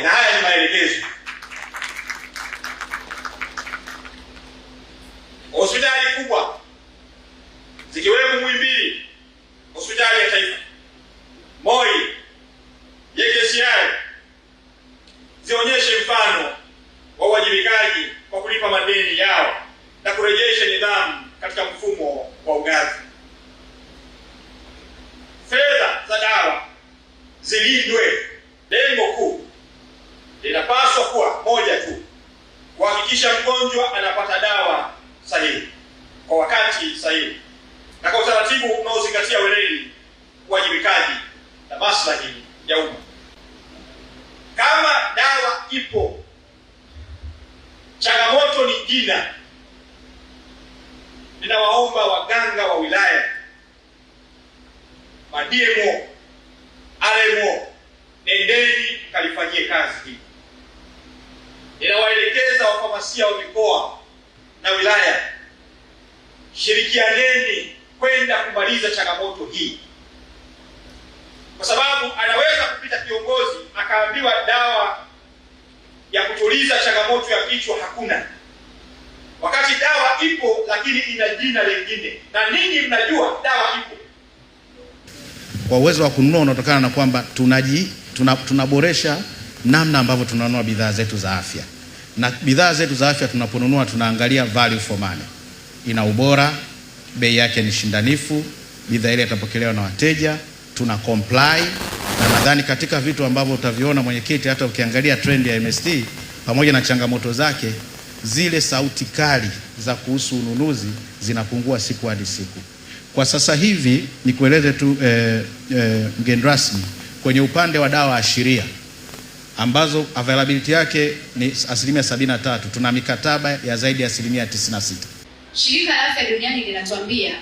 na haya ni maelekezo. Hospitali kubwa zikiwemo Muhimbili, hospitali ya taifa, Moi, JKCI zionyeshe mfano wa uwajibikaji kwa kulipa madeni yao na kurejesha nidhamu katika mfumo wa ugavi. Fedha za dawa zilindwe. Lengo kuu linapaswa kuwa moja tu: kuhakikisha mgonjwa anapata dawa sahihi kwa wakati sahihi na kwa utaratibu unaozingatia weledi, uwajibikaji na maslahi ya umma. Kama dawa ipo, changamoto ni jina. Ninawaomba waganga wa wilaya, DMO, RMO, nendeni kalifanyie kazi hii. Ninawaelekeza wafamasia wa mikoa na wilaya, shirikianeni kwenda kumaliza changamoto hii, kwa sababu anaweza kupita kiongozi akaambiwa dawa ya kutuliza changamoto ya kichwa hakuna, wakati dawa ipo lakini ina jina lingine, na ninyi mnajua dawa ipo. Kwa uwezo wa kununua unatokana na kwamba tunaboresha namna ambavyo tunanunua bidhaa zetu za afya, na bidhaa zetu za afya tunaponunua tunaangalia value for money, ina ubora, bei yake ni shindanifu, bidhaa ile itapokelewa na wateja, tuna comply. Na nadhani katika vitu ambavyo utaviona mwenyekiti, hata ukiangalia trend ya MST pamoja na changamoto zake, zile sauti kali za kuhusu ununuzi zinapungua siku hadi siku. Kwa sasa hivi nikueleze tu mgeni rasmi, kwenye upande wa dawa ashiria ambazo availability yake ni 73%, tuna mikataba ya zaidi ya 96%. Shirika la Afya Duniani linatuambia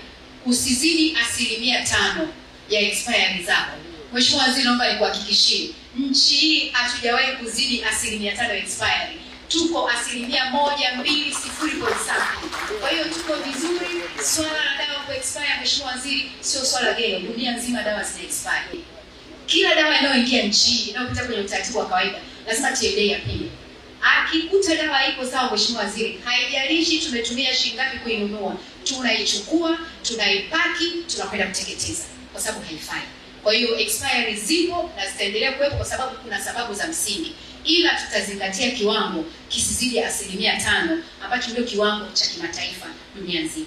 usizidi 5% ya expiry zako. Mheshimiwa Waziri, naomba nikuhakikishie, nchi hii hatujawahi kuzidi 5% expiry. Tuko 1%, 2%, 0.7. Kwa hiyo tuko vizuri. Swala la dawa ku expire, Mheshimiwa Waziri, sio swala geni. Dunia nzima dawa zina expire. Kila dawa inayoingia nchi inayopita kwenye utaratibu wa kawaida lazima TFDA apime. Akikuta dawa iko sawa, Mheshimiwa Waziri, haijalishi tumetumia shilingi ngapi kuinunua, tunaichukua, tunaipaki, tunakwenda kuteketeza kwa sababu haifai. Kwa hiyo expiry zipo na zitaendelea kuwepo kwa sababu kuna sababu za msingi, ila tutazingatia kiwango kisizidi 5% ambacho ndio kiwango cha kimataifa dunia nzima.